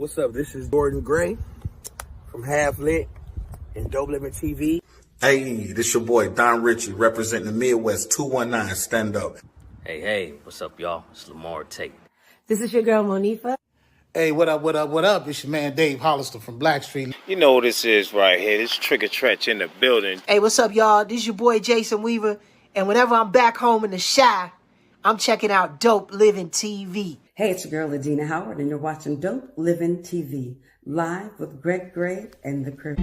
What's up? This is Jordan Gray from Half Lit and DopelivenTV. Hey, this your boy Don Ritchie representing the Midwest 219 Stand Up. Hey, what's up, y'all? It's Lamar Tate. This is your girl, Monifa. Hey, what up? It's your man Dave Hollister from Blackstreet. You know what this is right here. This Trigger Trench in the building. Hey, what's up, y'all? This is your boy Jason Weaver. And whenever I'm back home in the Chi, I'm checking out Dope Living TV. Hey, it's your girl, Adina Howard, and you're watching Dope Living TV, live with Greg Gray and the crew.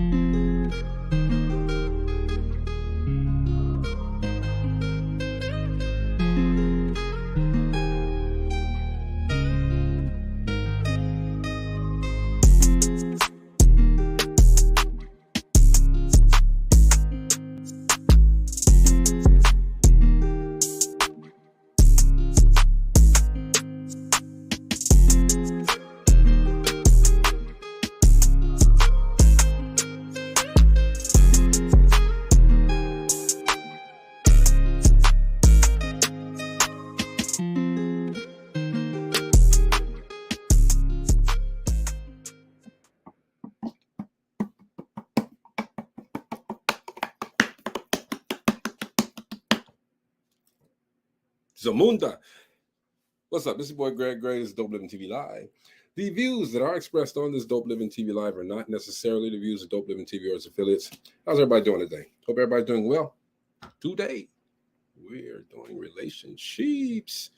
Zamunda. What's up? This is your boy Greg Gray. This is Dope Living TV Live. The views that are expressed on this Dope Living TV Live are not necessarily the views of Dope Living TV or its affiliates. How's everybody doing today? Hope everybody's doing well. Today, we're doing relationships.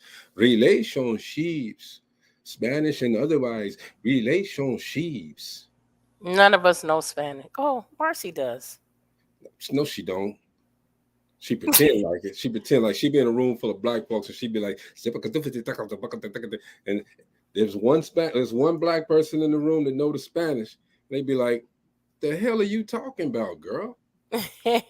Spanish and otherwise, relationships. None of us know Spanish. Oh, Marcy does. No, she don't. She pretend like it. She pretend like she be in a room full of black folks and she be like, and there's one black person in the room that know the Spanish. They be like, the hell are you talking about, girl? How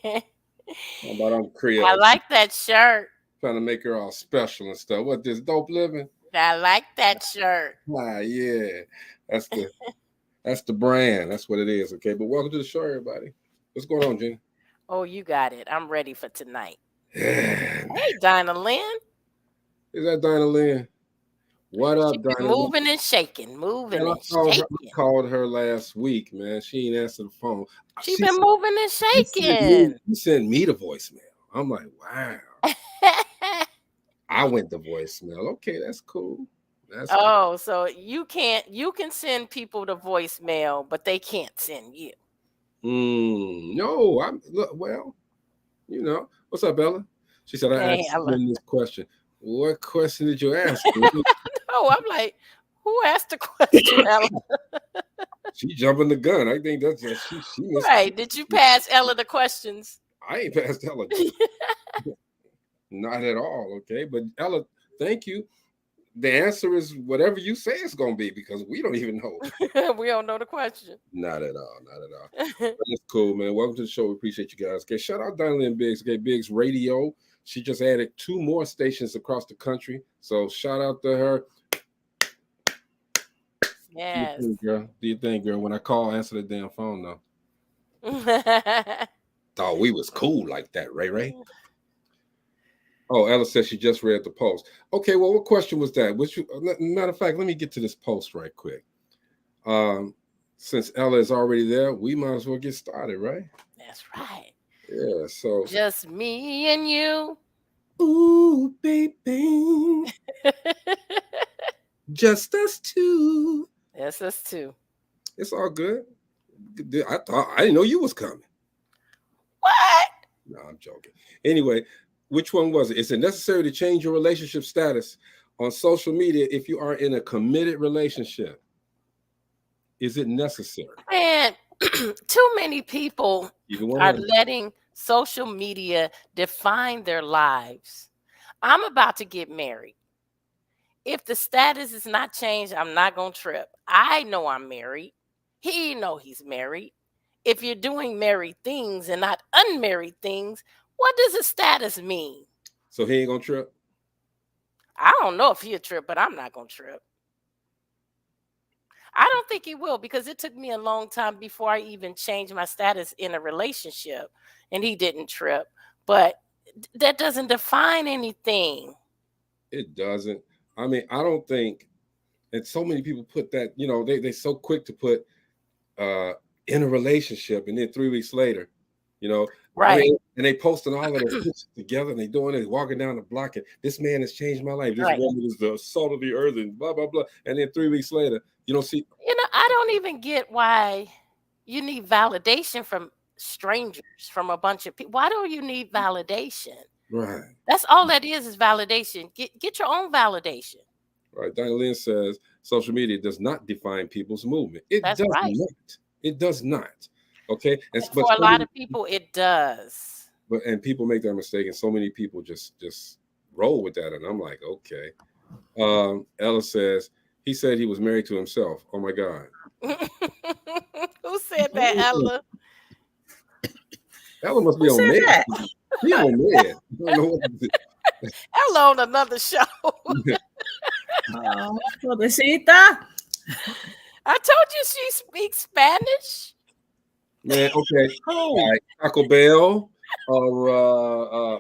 about I'm Creole? I like that shirt. Trying to make her all special and stuff. What, this Dope Living? I like that shirt. Yeah. That's the brand. That's what it is, okay? But welcome to the show, everybody. What's going on, Jenny? Oh, you got it. I'm ready for tonight. Yeah. Hey, Dinah Lynn. Is that Dinah Lynn? What up, Dinah? Moving and shaking. I called her last week, man. She ain't answered the phone. She been moving and shaking. She sent me the voicemail. I'm like, wow. I went to voicemail. Okay, that's cool. Cool. So you can send people the voicemail, but they can't send you. No, well, you know, what's up, Ella? She said, I asked you this question. What question did you ask? No, I'm like, who asked the question, Ella? She jumping the gun. I think that's just she right. Did you pass Ella the questions? I ain't passed Ella. Not at all, okay? But Ella, thank you. The answer is whatever you say it's going to be because we don't even know. We don't know the question. Not at all. But it's cool, man. Welcome to the show. We appreciate you guys. Okay, shout out Dinah Lynn Biggs. Okay, Biggs Radio. She just added 2 more stations across the country. So shout out to her. Yes. Do you think, girl? When I call, answer the damn phone, though. Thought we was cool like that, Ray. Oh, Ella said she just read the post. Okay, well, what question was that? Matter of fact, let me get to this post right quick. Since Ella is already there, we might as well get started, right? That's right. Yeah, so. Just me and you. Ooh, baby. Just us two. Yes, us two. It's all good. I didn't know you was coming. What? No, I'm joking. Anyway, which one was it? Is it necessary to change your relationship status on social media if you are in a committed relationship? Is it necessary? Man, too many people are letting social media define their lives. I'm about to get married. If the status is not changed, I'm not going to trip. I know I'm married. He know he's married. If you're doing married things and not unmarried things, what does the status mean? So he ain't going to trip? I don't know if he'll trip, but I'm not going to trip. I don't think he will because it took me a long time before I even changed my status in a relationship, and he didn't trip. But that doesn't define anything. It doesn't. I mean, I don't think And so many people put that, they so quick to put in a relationship, and then 3 weeks later, Right. I mean, and they posting all of their pictures together, and they doing it, walking down the block, and this man has changed my life. This woman is the salt of the earth, and blah blah blah. And then 3 weeks later, you don't see. I don't even get why you need validation from strangers, from a bunch of people. Why do you need validation? Right. That's all that is validation. Get your own validation. Right. Diana Lynn says social media does not define people's movement. That's right. Not. It does not. Okay. And for a lot of people, it does. And people make that mistake, and so many people just roll with that. And I'm like, okay. Ella says he said he was married to himself. Oh my God. Who said that, Ella? Ella must be on mad. She on mad. Ella on another show. Pobrecita. I told you she speaks Spanish. Man, okay. Like Taco Bell or a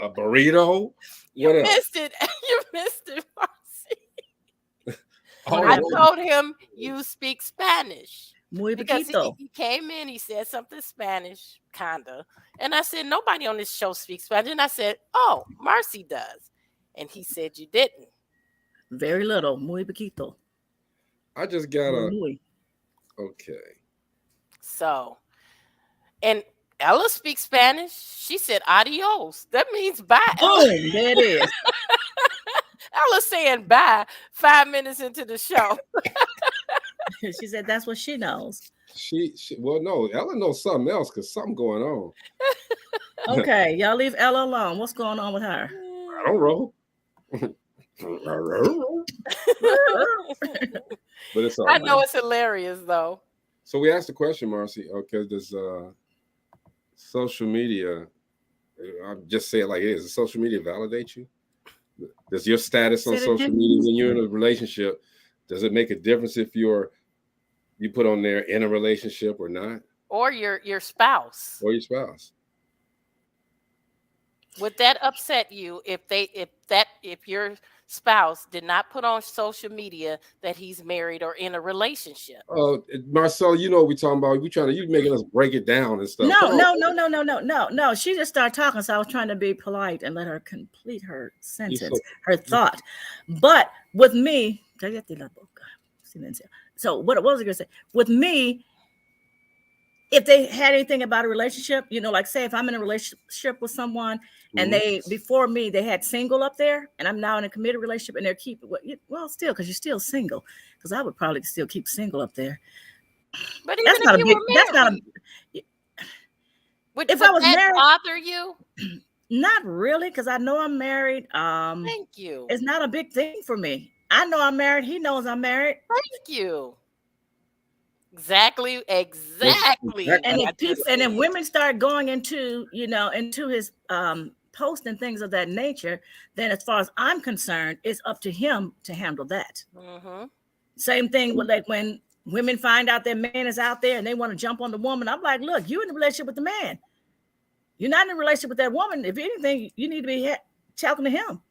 burrito. You missed it. You missed it, Marcy. I told him you speak Spanish. Muy because poquito. he came in, he said something Spanish, kinda. And I said, nobody on this show speaks Spanish. And I said, oh, Marcy does. And he said you didn't. Very little. Muy poquito. I just got okay. So, and Ella speaks Spanish. She said adios. That means bye. Boom, there it is. Ella saying bye 5 minutes into the show. She said that's what she knows. Well, no, Ella knows something else because something going on. Okay, y'all leave Ella alone. What's going on with her? I don't know. But it's all I know it's hilarious though. So we asked the question, Marcy, okay, does social media, I'll just say it like it is, does social media validate you? Does your status on social media when you're in a relationship, does it make a difference if you put on there in a relationship or not? Or your spouse. Or your spouse. Would that upset you if your spouse did not put on social media that he's married or in a relationship? Marcel, you know what we're talking about. You making us break it down and stuff. No. She just started talking, so I was trying to be polite and let her complete her sentence, her thought. But with me, so what was I going to say? With me, if they had anything about a relationship, like say if I'm in a relationship with someone and they before me they had single up there, and I'm now in a committed relationship and they're keeping still because you're still single, because I would probably still keep single up there. But even if you were married, would that married, bother you? Not really, because I know I'm married. Thank you. It's not a big thing for me. I know I'm married. He knows I'm married. Thank you. Exactly. And if women start going into his post and things of that nature, then as far as I'm concerned, it's up to him to handle that. Mm-hmm. Same thing with like when women find out their man is out there and they want to jump on the woman. I'm like, look, you're in a relationship with the man. You're not in a relationship with that woman. If anything, you need to be talking to him.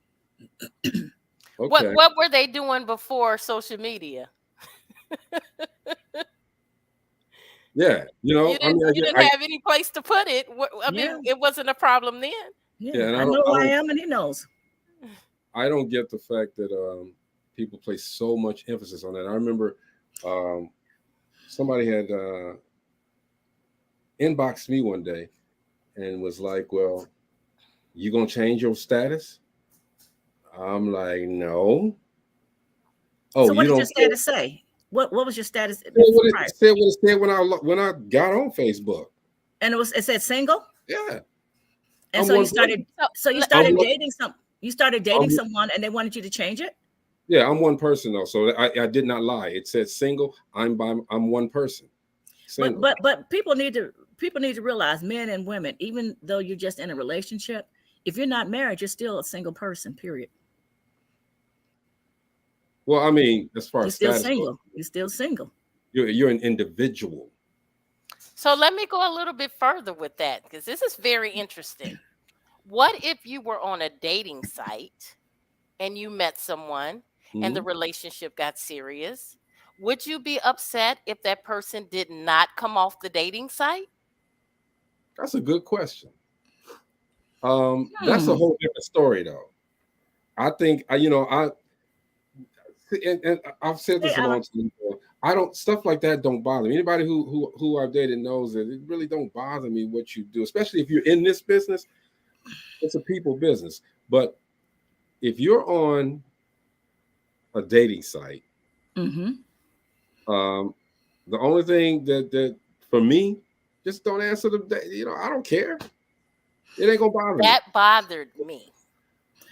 Okay. What were they doing before social media? Yeah, you didn't have any place to put it. I mean, it wasn't a problem then. Yeah, and I know who I am, and he knows. I don't get the fact that people place so much emphasis on that. I remember somebody had inboxed me one day and was like, "Well, you gonna change your status?" I'm like, "No." Oh, so what did your status say? What was your status? It said what it said when I got on Facebook. And it said single? Yeah. And so you started dating someone and they wanted you to change it? Yeah, I'm one person though. So I did not lie. It said single. I'm one person. Single. But people need to realize, men and women, even though you're just in a relationship, if you're not married, you're still a single person, period. Well, I mean, as far as you're still single. You're an individual. So let me go a little bit further with that, because this is very interesting. What if you were on a dating site and you met someone and the relationship got serious, would you be upset if that person did not come off the dating site? That's a good question. That's a whole different story, though. I think and I've said this a long time ago. I don't stuff like that don't bother me. Anybody who I've dated knows that it really don't bother me what you do, especially if you're in this business. It's a people business. But if you're on a dating site, the only thing that for me, just don't answer the. I don't care. It ain't gonna bother me. That bothered me.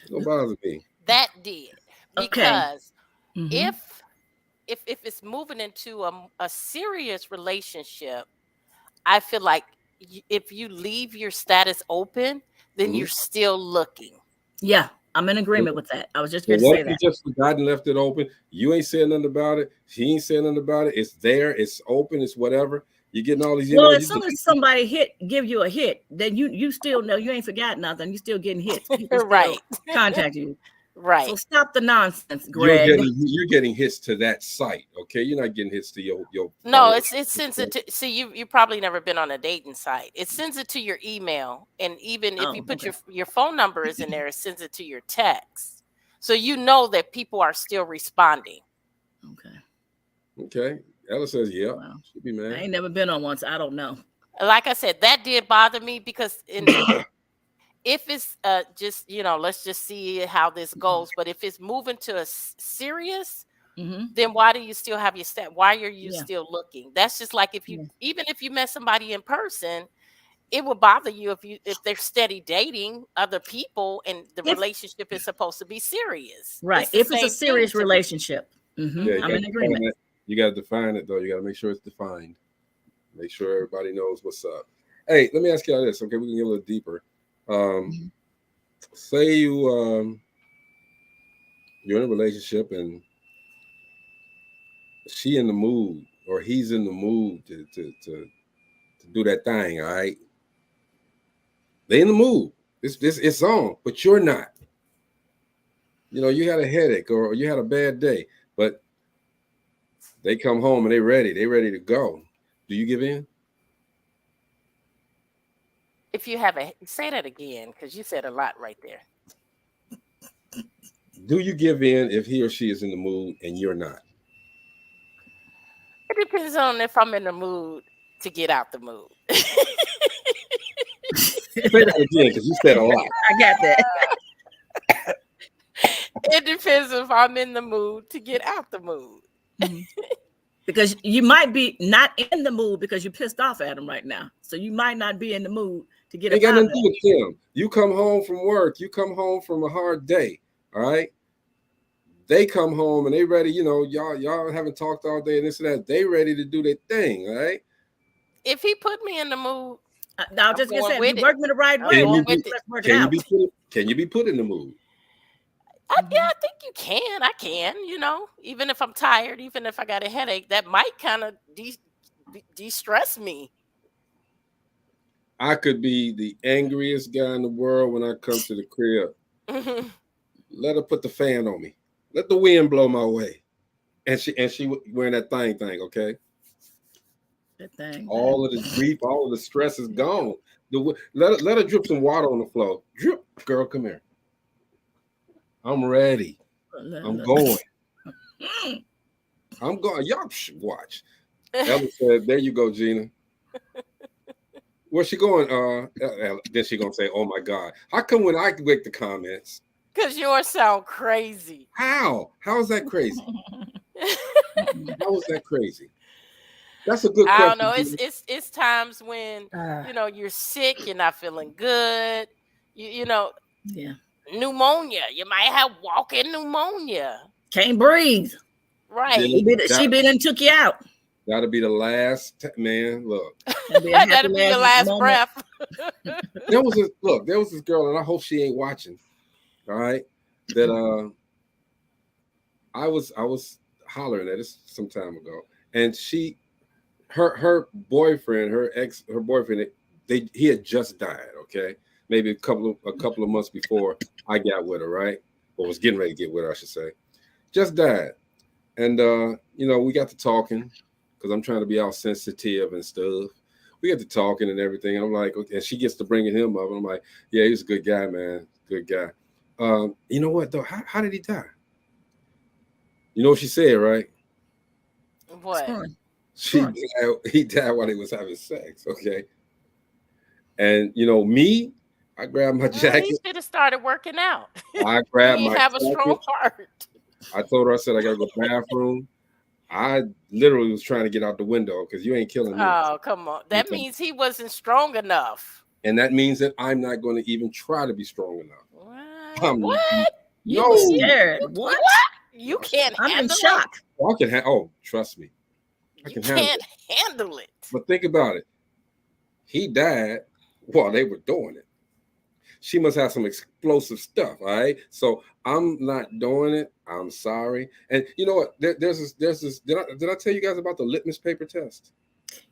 It don't bother me. That did, because Okay. if it's moving into a serious relationship, I feel like if you leave your status open, then you're still looking. Yeah, I'm in agreement with that. I was just going to What say if that. you just forgot and left it open? You ain't saying nothing about it. She ain't saying nothing about it. It's there. It's open. It's whatever. You're getting all these. Well, as soon as somebody give you a hit, then you still know you ain't forgot nothing. You still getting hits. People still Right. contact you. Right. So stop the nonsense, Greg. You're getting hits to that site. Okay, you're not getting hits to your. No, it sends it to. See, you probably never been on a dating site. It sends it to your email, and even if you put your phone number is in there, it sends it to your text. So you know that people are still responding. Okay. Ella says, "Yeah, wow. She'd be mad." I ain't never been on one, so I don't know. Like I said, that did bother me because if it's just let's just see how this goes. But if it's moving to a serious, then why do you still have your stat? Why are you still looking? That's just like if you even if you met somebody in person, it would bother you if they're steady dating other people and the relationship is supposed to be serious. Right. If it's a serious relationship, I'm in agreement. You got to define it, though. You got to make sure it's defined. Make sure everybody knows what's up. Hey, let me ask you all this. Okay, we can get a little deeper. Say you're in a relationship and she in the mood or he's in the mood to do that thing. All right, they in the mood. It's on, but you're not. You had a headache or you had a bad day, but they come home and they're ready to go. Do you give in? If you say that again, because you said a lot right there. Do you give in if he or she is in the mood and you're not? It depends on if I'm in the mood to get out the mood. Say that again, because you said a lot. I got that. It depends if I'm in the mood to get out the mood. Because you might be not in the mood because you're pissed off at him right now. So you might not be in the mood to get it. Ain't got nothing to do with them. You come home from work. You come home from a hard day. All right. They come home and they ready. Y'all haven't talked all day and this and that. They ready to do their thing. All right. If he put me in the mood, I was just gonna say, if you work me the right way, let's work it out. Can you be put in the mood? Yeah, I think you can. I can, even if I'm tired, even if I got a headache, that might kind of de-stress me. I could be the angriest guy in the world when I come to the crib. Let her put the fan on me. Let the wind blow my way. And she wearing that thing, okay? That thing. All of the grief, all of the stress is gone. Let her drip some water on the floor. Drip, girl, come here. I'm ready. I'm going. I'm going. Y'all should watch. Ella said, "There you go, Gina." Where's she going? Then she gonna say, "Oh my God." How come when I make the comments? Because yours sound crazy. How? How is that crazy? How is that crazy? That's a good question. I don't know. It's times when you're sick, you're not feeling good. Yeah. Pneumonia. You might have walking pneumonia. Can't breathe. Right. She been and took you out. That'll be the last man. Look. That'll be your last breath. There was this girl, and I hope she ain't watching. All right. That I was hollering at this some time ago. And her boyfriend, her boyfriend, he had just died, okay? Maybe a couple of months before I got with her, right? Or was getting ready to get with her, I should say. just died. And you know, we got to talking because I'm trying to be all sensitive and stuff. We get to talking and everything. And I'm like, okay, and she gets to bringing him up. And I'm like, yeah, he's a good guy, man. Good guy. You know what though? How did he die? You know what she said, right? What? He died while he was having sex. Okay. And you know, me, I grabbed my jacket. He should have started working out. I grabbed my have a jacket. strong heart. I told her, I said, I gotta go to the bathroom. I literally was trying to get out the window because you ain't killing me. Oh, come on. That means he wasn't strong enough. And that means that I'm not going to even try to be strong enough. What? You were scared. What? You can't I'm handle in shock. I can trust me. You can't handle it. But think about it. He died while they were doing it. She must have some explosive stuff, all right? So I'm not doing it. I'm sorry. And you know what? There's this. Did I tell you guys about the litmus paper test?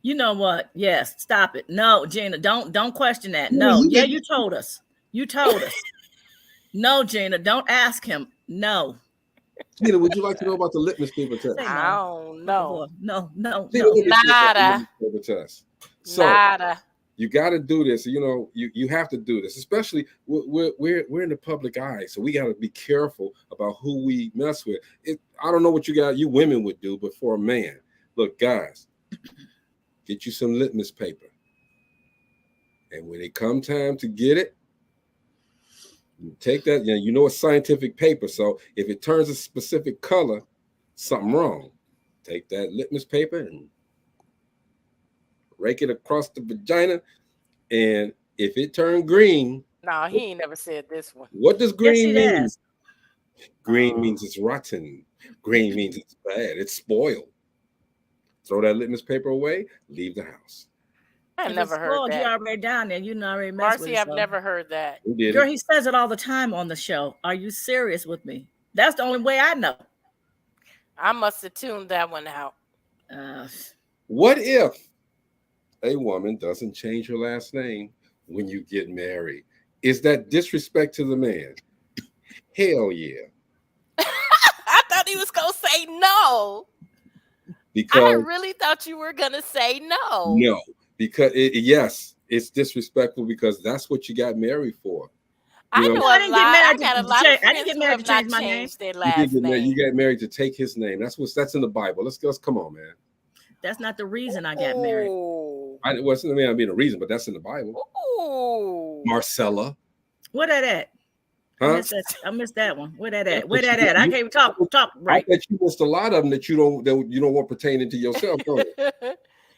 You know what? Yes, stop it. No, Gina, don't question that. No, yeah, you told us. You told us. No, Gina, don't ask him. No. Gina, would you like to know about the litmus paper test? I don't know. No. Nada. Test. So, Nada. You got to do this. You know, you have to do this, especially we're in the public eye, so we got to be careful about who we mess with. I don't know what you women would do, but for a man, look, guys, get you some litmus paper, and when it come time to get it, you take that. You know it's scientific paper, so if it turns a specific color, something wrong. Take that litmus paper and rake it across the vagina, and if it turned green, no, he ain't never said this one. What does green mean? Green means it's rotten. Green means it's bad. It's spoiled. Throw that litmus paper away. Leave the house. I've never heard that. You already down there. You already messed with it. Marcy, I've never heard that. Girl, he says it all the time on the show. Are you serious with me? That's the only way I know. I must have tuned that one out. What if a woman doesn't change her last name when you get married? Is that disrespect to the man? Hell yeah. I thought he was going to say no. Because I really thought you were going to say no. No, because yes, it's disrespectful because that's what you got married for. I didn't get married. I didn't get married to change my name. Their last name. You got married to take his name. That's in the Bible. Let's come on, man. That's not the reason I got married. It's not being a reason, but that's in the Bible. Ooh. Marcella. Where that at? Huh? I missed that one. Where that at? Where that at? I can't even talk right. I bet you missed a lot of them that you don't want pertaining to yourself.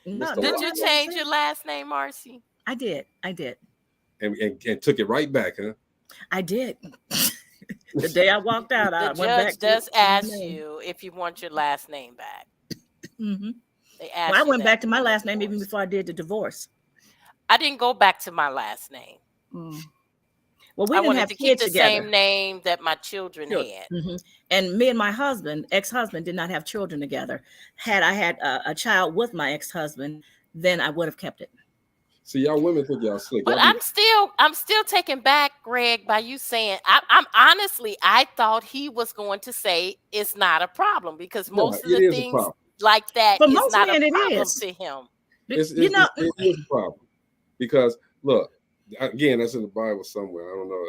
No, did you change your last name, Marcy? I did. And took it right back, huh? I did. The day I walked out, I went back. The judge does ask you if you want your last name back. Mm-hmm. I went back to my last name even before I did the divorce. I didn't go back to my last name. Well, we I didn't wanted have to kids keep the together. same name that my children had. Mm-hmm. And me and my ex-husband, did not have children together. Had I had a child with my ex-husband, then I would have kept it. So y'all women think y'all slick. But I'm still taken back, Greg, by you saying I'm honestly, I thought he was going to say it's not a problem because most of the things like that is not a problem to him. It is a problem because look, again, that's in the Bible somewhere. I don't know.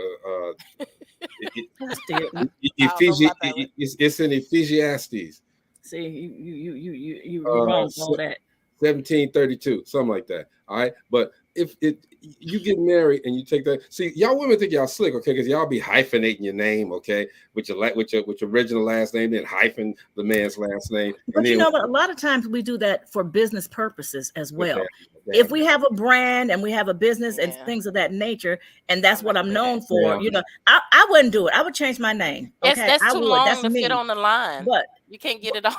It's in Ecclesiastes. See, you wrong all that. 1732, something like that. All right, but if you get married and you take that, see, y'all women think y'all slick, okay? Because y'all be hyphenating your name, okay, with your original last name, then hyphen the man's last name. But you know what? A lot of times we do that for business purposes as well. Exactly. If we have a brand and we have a business and things of that nature, and that's what I'm known for, you know, I wouldn't do it. I would change my name. Okay? That's too long to fit on the line. But you can't get it all.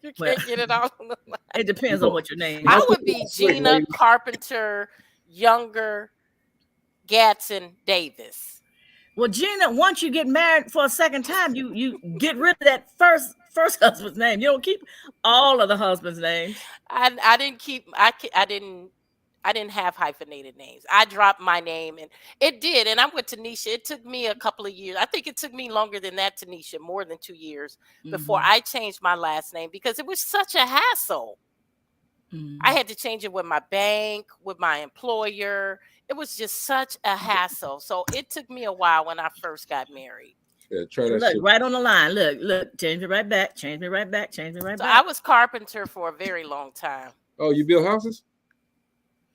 You can't get it all on the line. It depends on what your name is. I would be Gina Carpenter, Younger, Gatson, Davis. Well, Gina, once you get married for a second time, you get rid of that first husband's name. You don't keep all of the husband's names. I didn't keep. I I didn't have hyphenated names. I dropped my name, and it did. And I'm with Tanisha. It took me a couple of years. I think it took me longer than that, Tanisha, more than 2 years before I changed my last name because it was such a hassle. I had to change it with my bank, with my employer. It was just such a hassle. So it took me a while when I first got married. Yeah, try that Look, shit. right on the line. Look, change it right back, change me right back, change me right So back. I was carpenter for a very long time. Oh, you build houses?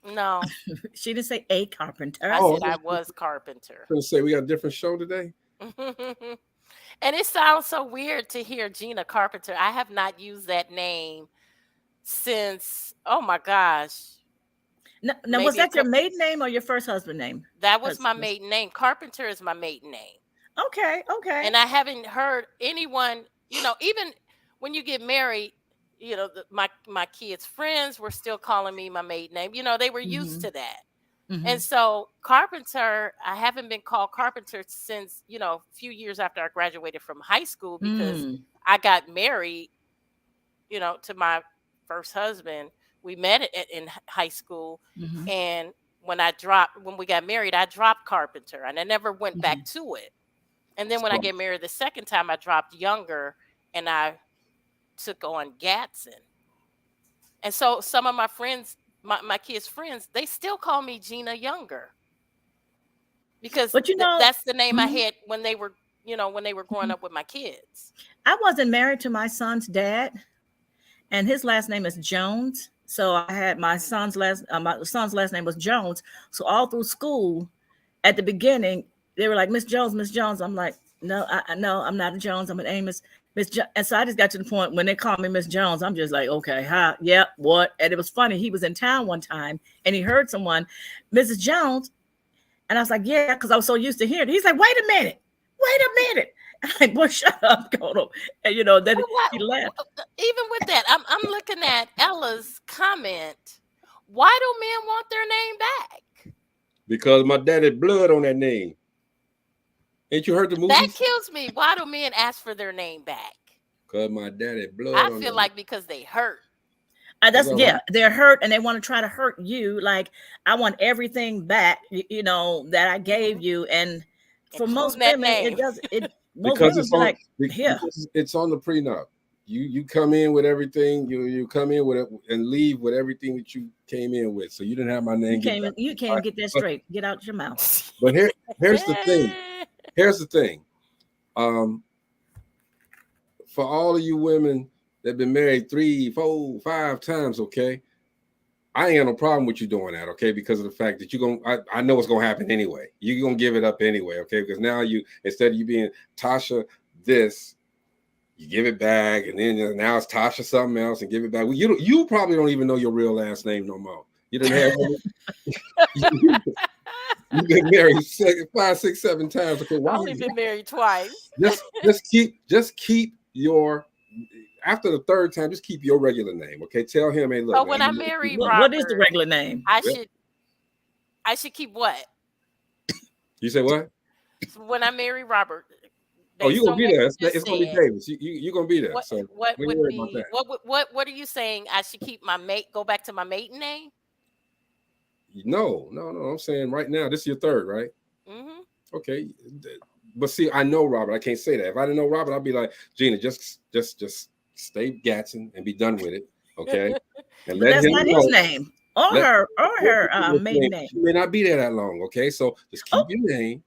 No. She didn't say a carpenter. I said I was carpenter. I'm gonna say we got a different show today. And it sounds so weird to hear Gina Carpenter. I have not used that name since, oh my gosh. Now was that your maiden name or your first husband name? That was my maiden name. Carpenter is my maiden name. Okay. And I haven't heard anyone, even when you get married, my kids' friends were still calling me my maiden name. They were used to that. And so Carpenter, I haven't been called Carpenter since, a few years after I graduated from high school because I got married, to my first husband. We met in high school. And when we got married, I dropped Carpenter and I never went back to it. And then when I get married the second time, I dropped Younger and I took on Gatson. And so some of my friends, my kids' friends, they still call me Gina Younger. Because that's the name I had when they were, growing up with my kids. I wasn't married to my son's dad, and his last name is Jones. So I had my son's last name was Jones. So all through school, at the beginning, they were like, Miss Jones, Miss Jones. I'm like, no, I'm not a Jones. I'm an Amos. And so I just got to the point when they called me Miss Jones, I'm just like, okay, hi, yep, what? And it was funny. He was in town one time and he heard someone, Mrs. Jones. And I was like, yeah, because I was so used to hearing it. He's like, wait a minute. I'm like, boy, shut up, Kono. And then he laughed. Even with that, I'm looking at Ella's comment. Why do men want their name back? Because my daddy blood on that name. Ain't you heard the movie? That kills me. Why do men ask for their name back? Because my daddy blood. I feel like because they hurt. They're hurt and they want to try to hurt you. Like, I want everything back, that I gave you. And for most women, it does. Because it's on the prenup. You come in with everything. You come in with it and leave with everything that you came in with. So you didn't have my name. You can't get that straight. Get out your mouth. But here's the thing. Here's the thing. For all of you women that have been married 3, 4, 5 times, okay, I ain't got no problem with you doing that, okay, because of the fact that I know what's gonna happen anyway. You're gonna give it up anyway, okay, because now instead of you being Tasha this, you give it back, and then now it's Tasha something else and give it back. Well, you probably don't even know your real last name no more. You didn't have you've been married 5, 6, 7 times. Okay, I've only been married twice. Just keep your, after the 3rd time, just keep your regular name. Okay, tell him, hey, look. So when I marry Robert, what is the regular name? I should keep what? You say what? So when I marry Robert. Oh, you're gonna be there. It's gonna be Davis. You're gonna be there. What are you saying? I should keep go back to my maiden name? No. I'm saying right now, this is your 3rd, right? Mm-hmm. Okay. But see, I know Robert. I can't say that. If I didn't know Robert, I'd be like, Gina, just stay Gatson and be done with it. Okay. And that's not his name or her maiden name. She may not be there that long. Okay. So just keep your name.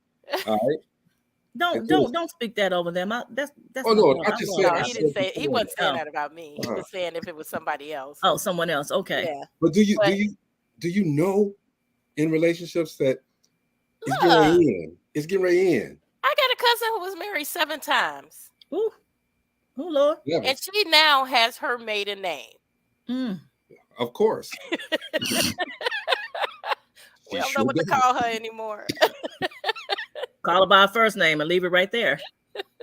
All right. Don't speak that over them. That's oh no, I just said he didn't say he wasn't saying that about me. He was saying if it was somebody else. Oh, someone else. Okay. Yeah. But do you know in relationships that it's getting ready in? I got a cousin who was married 7 times. Ooh. Oh Lord. Yeah. And she now has her maiden name. Of course. We don't know what to call her anymore. Call her by her first name and leave it right there.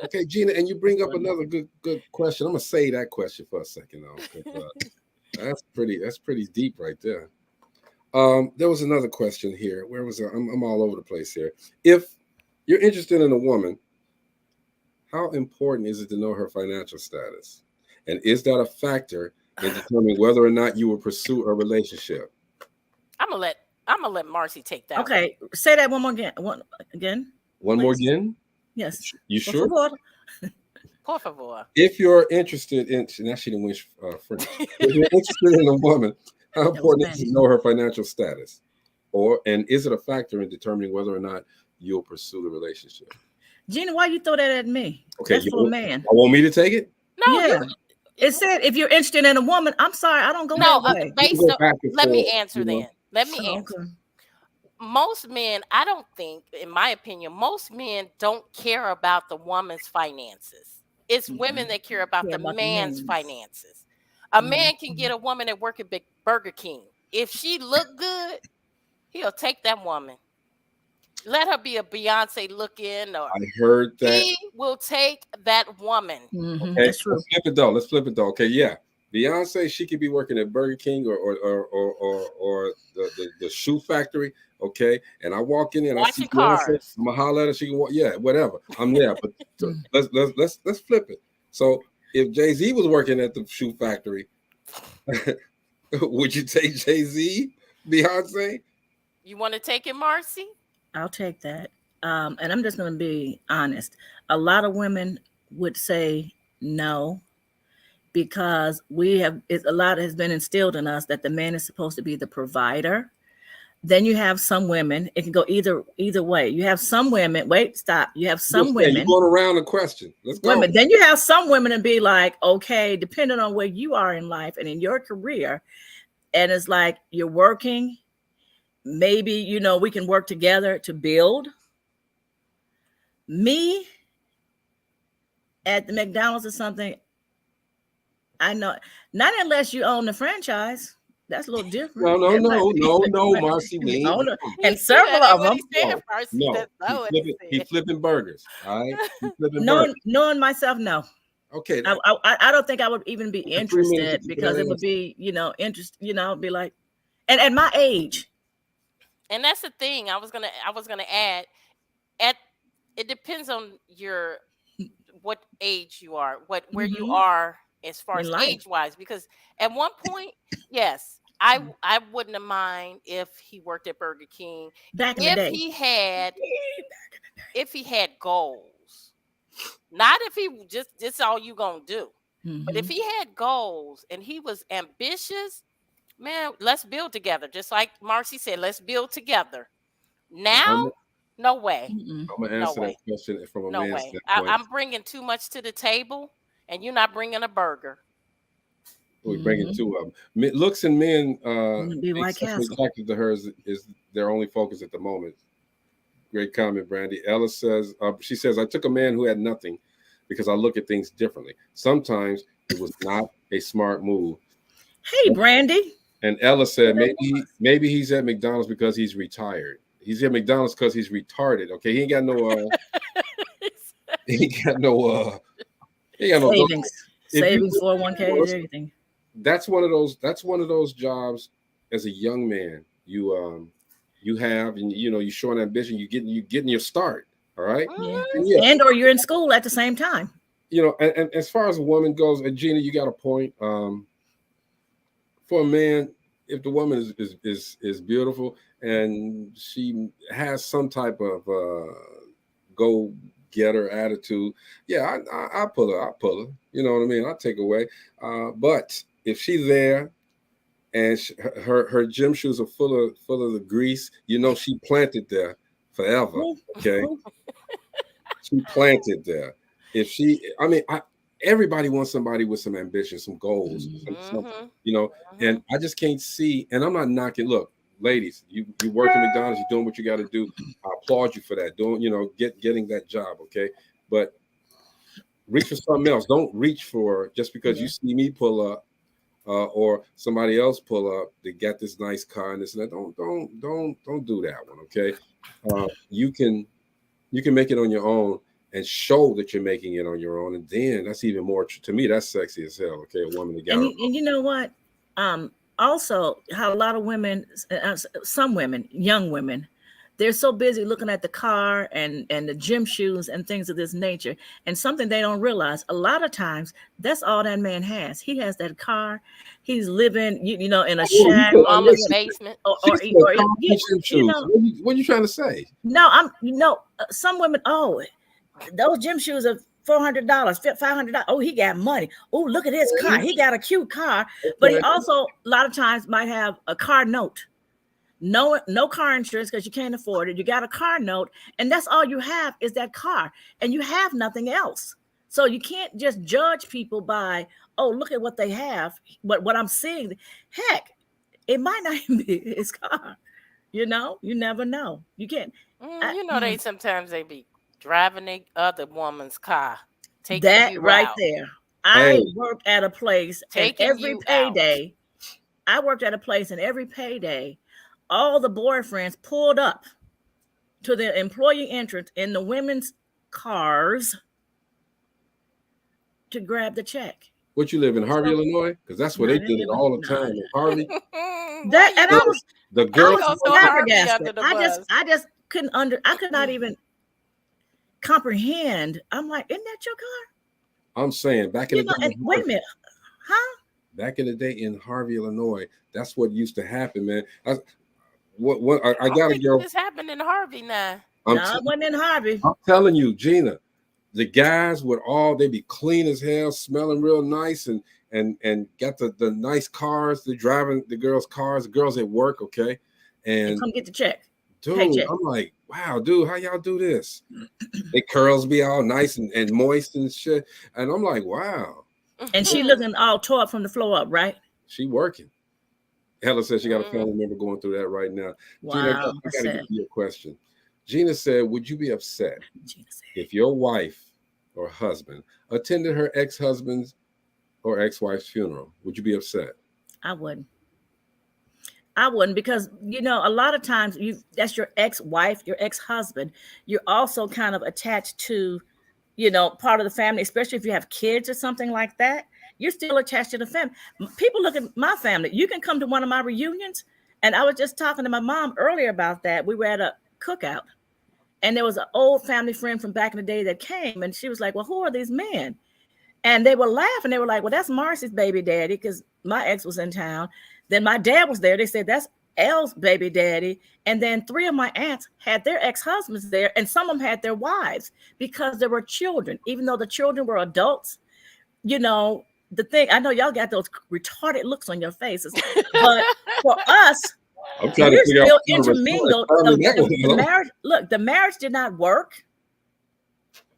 Okay, Gina, and you bring up another good question. I'm gonna say that question for a second, though. That's pretty deep right there. There was another question here. Where was it? I'm all over the place here. If you're interested in a woman, how important is it to know her financial status? And is that a factor in determining whether or not you will pursue a relationship? I'm gonna let Marcy take that. Okay, say that one more again. One more again. Yes. You sure? Por favor. If you're interested in, now she didn't wish French. If you're interested in a woman, how important is it to know her financial status, and is it a factor in determining whether or not you'll pursue the relationship? Gina, why you throw that at me? Okay, that's for a man. I want me to take it. No, yeah. It said if you're interested in a woman. I'm sorry, I don't go that way. Let me answer then. Let me answer. Okay. Most men, I don't think, in my opinion, most men don't care about the woman's finances. It's women that care about the man's finances. A man can get a woman that work at Burger King. If she look good, he'll take that woman. Let her be a Beyonce looking, or I heard that he will take that woman. Okay, let's flip it though. Okay, yeah, Beyonce, she could be working at Burger King or the shoe factory. Okay, and I walk in and I see Beyonce, I'm gonna holler at her. She can walk, yeah, whatever. I'm there, but let's flip it. So if Jay-Z was working at the shoe factory, would you take Jay-Z, Beyonce? You want to take it, Marcy? I'll take that. And I'm just going to be honest. A lot of women would say no, because a lot has been instilled in us that the man is supposed to be the provider. Then you have some women, it can go either way. You have some women, you have some women. You're going around the question. Let's go. Women. Then you have some women and be like, okay, depending on where you are in life and in your career, and it's like you're working, maybe, we can work together to build. Me at the McDonald's or something, I know, not unless you own the franchise. That's a little different. No, Marcy. And several of them. He's flipping burgers. All right. Knowing myself, no. Okay. I don't think I would even be interested, because it would be, interest, be like, and at my age. And that's the thing I was gonna add. It depends on what age you are, where you are as far as age wise, because at one point, yes, I wouldn't have mind if he worked at Burger King if he had goals, not if he just all you gonna do, but if he had goals and he was ambitious, man, let's build together. Just like Marcy said, let's build together. Now, no way. I'm gonna answer that question from a man's standpoint. I'm bringing too much to the table, and you're not bringing a burger. We're bringing two of them. Looks and men attracted to her is their only focus at the moment. Great comment, Brandy. Ella says, she says, I took a man who had nothing because I look at things differently. Sometimes it was not a smart move. Hey, Brandy. And Ella said, maybe he's at McDonald's because he's retired. He's at McDonald's because he's retarded. Okay, he ain't got no savings, 401k, everything. That's one of those jobs as a young man you have, and you're showing ambition, you getting your start. All right. Yeah. And or you're in school at the same time. And as far as a woman goes, and Gina, you got a point. For a man, if the woman is beautiful and she has some type of go-getter attitude, yeah, I pull her. You know what I mean? I take away. But if she's there and her gym shoes are full of the grease, she planted there forever. Okay, she planted there. Everybody wants somebody with some ambition, some goals, something, and I just can't see, and I'm not knocking. Look, ladies, you work at McDonald's, you're doing what you got to do. I applaud you for that. Getting that job, okay? But reach for something else. Don't reach for just because you see me pull up or somebody else pull up. They got this nice car and this and that. Don't do that one, okay? You can make it on your own and show that you're making it on your own, and then that's even more, to me, that's sexy as hell. Okay, a woman to get. And you know what? Also, how a lot of women, some women, young women, they're so busy looking at the car and the gym shoes and things of this nature. And something they don't realize, a lot of times, that's all that man has. He has that car. He's living, in a shack, mama's basement. Or you know, what are you trying to say? No, some women, those gym shoes are $400, $500. Oh, he got money. Oh, look at his car. He got a cute car. But he also, a lot of times, might have a car note. No car insurance because you can't afford it. You got a car note, and that's all you have is that car, and you have nothing else. So you can't just judge people by, oh, look at what they have. But what I'm seeing, heck, it might not even be his car. You never know. You can't. They sometimes they be driving the other woman's car. That right there. I worked at a place, and every payday, all the boyfriends pulled up to the employee entrance in the women's cars to grab the check. What, you live in Harvey, Illinois? Because that's where they did it all the time in Harvey. The girls was flabbergasted. I just couldn't I could not even comprehend. I'm like, isn't that your car? I'm saying back in the day. Wait a minute, huh? Back in the day in Harvey, Illinois, that's what used to happen, man. I gotta go. This happened in Harvey now. It wasn't in Harvey. I'm telling you, Gina, the guys they be clean as hell, smelling real nice, and got the nice cars. They're driving the girls' cars. The girls at work, okay, and come get the check. Dude, I'm like, wow, dude, how y'all do this? Their curls be all nice and moist and shit, and I'm like, wow. And she looking all tore up from the floor up, right? She working. Hella said she got a family member going through that right now. Wow, Gina, I got to give you a question. Gina said, would you be upset if your wife or husband attended her ex-husband's or ex-wife's funeral? Would you be upset? I wouldn't. Because, a lot of times that's your ex-wife, your ex-husband. You're also kind of attached to, part of the family, especially if you have kids or something like that. You're still attached to the family. People look at my family. You can come to one of my reunions. And I was just talking to my mom earlier about that. We were at a cookout, and there was an old family friend from back in the day that came, and she was like, well, who are these men? And they were laughing. They were like, well, that's Marcy's baby daddy, because my ex was in town. Then my dad was there. They said, that's Elle's baby daddy. And then 3 of my aunts had their ex-husbands there, and some of them had their wives because there were children. Even though the children were adults, the thing, I know y'all got those retarded looks on your faces, but for us, I'm trying to figure out intermingled. The marriage did not work,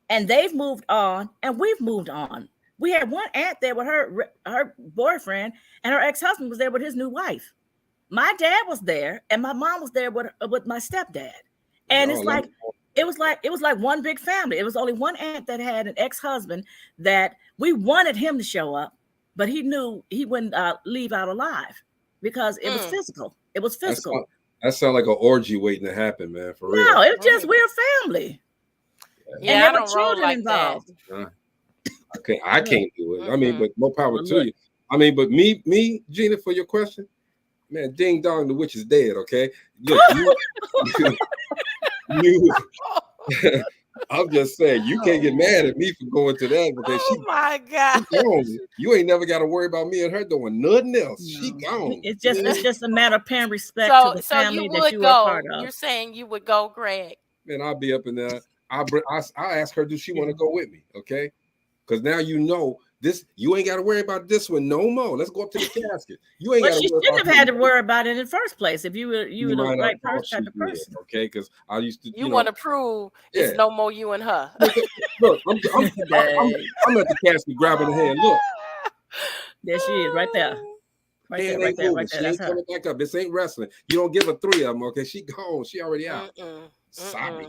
and they've moved on, and we've moved on. We had one aunt there with her boyfriend, and her ex-husband was there with his new wife. My dad was there, and my mom was there with my stepdad, and it was like one big family. It was only one aunt that had an ex-husband that we wanted him to show up, but he knew he wouldn't leave out alive because it was physical. It was physical. That sounds like an orgy waiting to happen, man. For real. No, it's just we're family. Yeah, and there were children involved. I can't do it. I mean, but more power to you. I mean, but me, Gina, for your question, man, ding dong, the witch is dead. Okay, I'm just saying, you can't get mad at me for going to that because my God, you ain't never got to worry about me and her doing nothing else. No. She gone. It's just a matter of paying respect to the family that you are part of. You're saying you would go, Greg? Man, I'll be up in there. I'll ask her, does she want to go with me? Okay, because now this. You ain't got to worry about this one no more. Let's go up to the casket. You ain't. Well, she shouldn't have had to worry about it in the first place if you were the right person. Okay, because I used to. You want to prove it's no more you and her. Look, I'm at the casket grabbing her hand. Look, there she is, right there. Right there. She ain't coming back up. This ain't wrestling. You don't give her 3 of them. Okay, she gone. She already out. Sorry.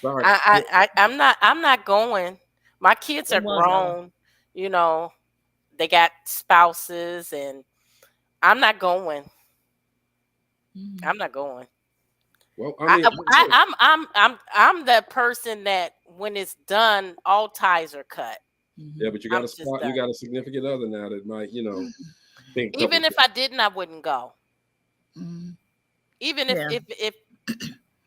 Sorry. I'm not going. My kids are grown, they got spouses, and I'm not going. I'm not going. Well, I mean, I'm that person that when it's done, all ties are cut. Yeah, but you got a spot. You got a significant other now that might, think. Even if I didn't, I wouldn't go. Even if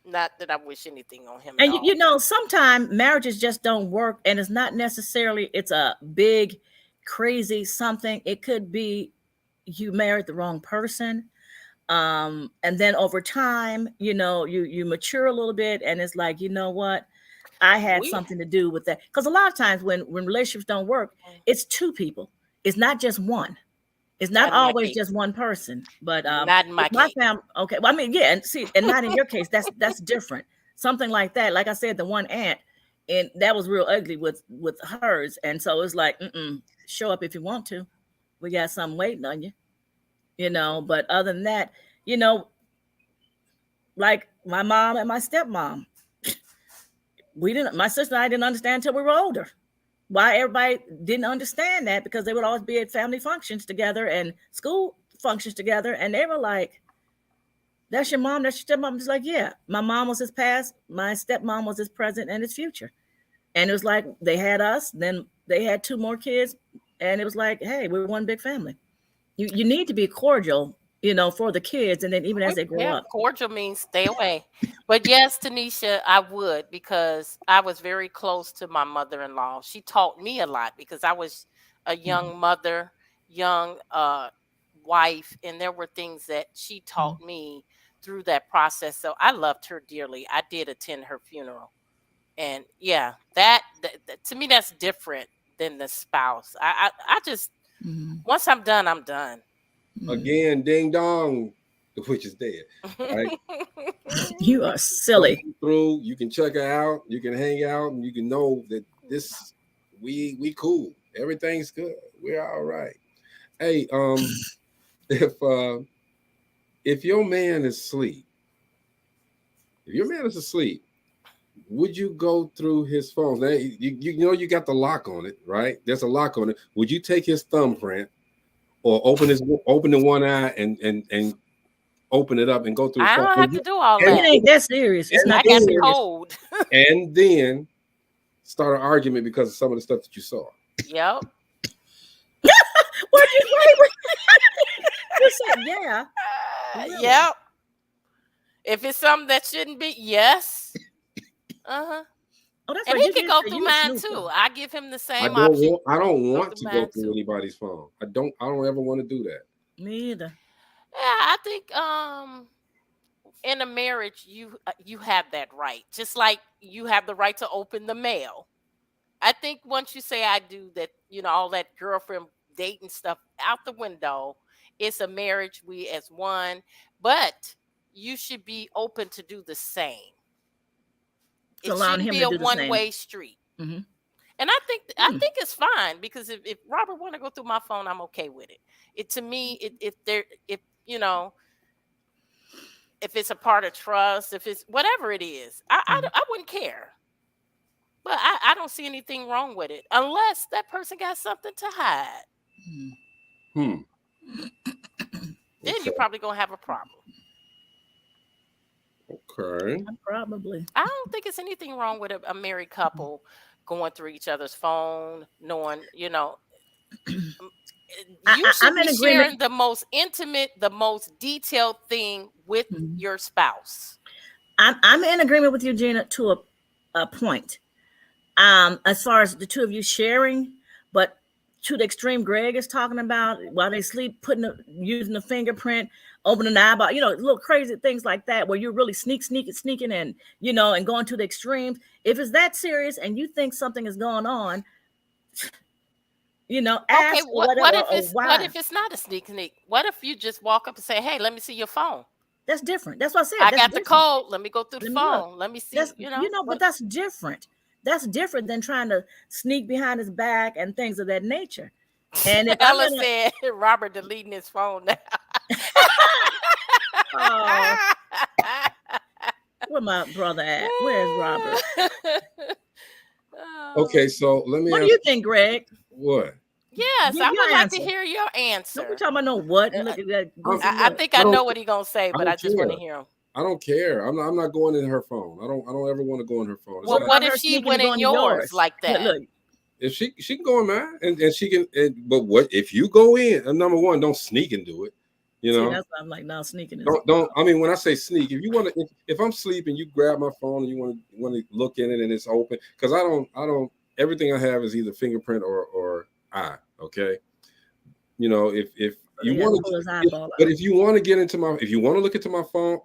Not that I wish anything on him. And you know, sometimes marriages just don't work, and it's not necessarily it's a big, crazy something. It could be you married the wrong person. And then over time, you know, you mature a little bit, and it's like, you know what, I had something to do with that. Because a lot of times when relationships don't work, it's two people. It's not just one. It's not always just one person. But not in my case. family. Okay, well, I mean, yeah, and see, and not in your case. That's different. Something like that. Like I said, the one aunt, and that was real ugly with hers, and so it's like, show up if you want to. We got something waiting on you. You know, but other than that, you know, like my mom and my stepmom, my sister and I didn't understand until we were older. Why everybody didn't understand that, because they would always be at family functions together and school functions together. And they were like, that's your mom, that's your stepmom. Just like, yeah, my mom was his past, my stepmom was his present and his future. And it was like, they had us, then they had 2 more kids. And it was like, hey, we're one big family. You need to be cordial, you know, for the kids, and then even as they grow up. Cordial means stay away. But yes, Tanisha, I would, because I was very close to my mother-in-law. She taught me a lot because I was a young mother, young wife, and there were things that she taught me through that process. So I loved her dearly. I did attend her funeral, and yeah, that to me that's different than the spouse. I just once I'm done, I'm done. Again, ding dong, the witch is dead. Right? You are silly. Through, you can check her out, you can hang out, and you can know that this we cool. Everything's good. We're all right. Hey, if your man is asleep, would you go through his phone? Now, you know you got the lock on it, right? There's a lock on it. Would you take his thumbprint or open the one eye and open it up and go through? I don't have to do all that. It ain't that serious. It's not that serious. Cold. And then start an argument because of some of the stuff that you saw. Yep. What you said? Yeah. Really? Yep. If it's something that shouldn't be, yes. Oh, that's and he can go through mine too. I give him the same option. I don't want to go through anybody's phone. I don't ever want to do that. Me either. Yeah, I think in a marriage you have that right. Just like you have the right to open the mail. I think once you say I do that, you know, all that girlfriend dating stuff out the window. It's a marriage, we as one, but you should be open to do the same. It shouldn't be a one-way street. And I think it's fine, because if Robert want to go through my phone, I'm okay with it. To me, if you know, if it's a part of trust, if it's whatever it is, I wouldn't care. But I don't see anything wrong with it, unless that person got something to hide. Then you're probably gonna have a problem. Okay. Probably. I don't think it's anything wrong with a married couple going through each other's phone, knowing, you know, you should be sharing the most intimate, the most detailed thing with your spouse. I'm in agreement with you, Gina, to a point. As far as the two of you sharing, but to the extreme Greg is talking about, while they sleep, using the fingerprint, opening the eyeball, you know, little crazy things like that, where you're really sneaking and, you know, and going to the extremes. If it's that serious and you think something is going on, you know, ask what if it's not a sneak? What if you just walk up and say, hey, let me see your phone? That's different. That's what I said. I got the code. Let me go through the phone. Let me see. But that's different. That's different than trying to sneak behind his back and things of that nature. And if Ella said Robert deleting his phone now. Where my brother at? Where's Robert? Okay, so let me. What do you think, Greg? What? Yes, I would like to hear your answer. We're talking about what? I think I know what he's gonna say, but I just want to hear him. I don't care. I'm not going in her phone. I don't ever want to go in her phone. Well, what if she went in yours like that? Look. If she can go in mine and she can, but what if you go in? And number one, don't sneak and do it. You know, see, that's why I'm like, no, sneaking is. Don't. I mean, when I say sneak, if you want to, if I'm sleeping, you grab my phone and you want to look in it and it's open, because I don't. Everything I have is either fingerprint or eye. Okay, you know, if you want to, but if you want to get into my, if you want to look into my phone,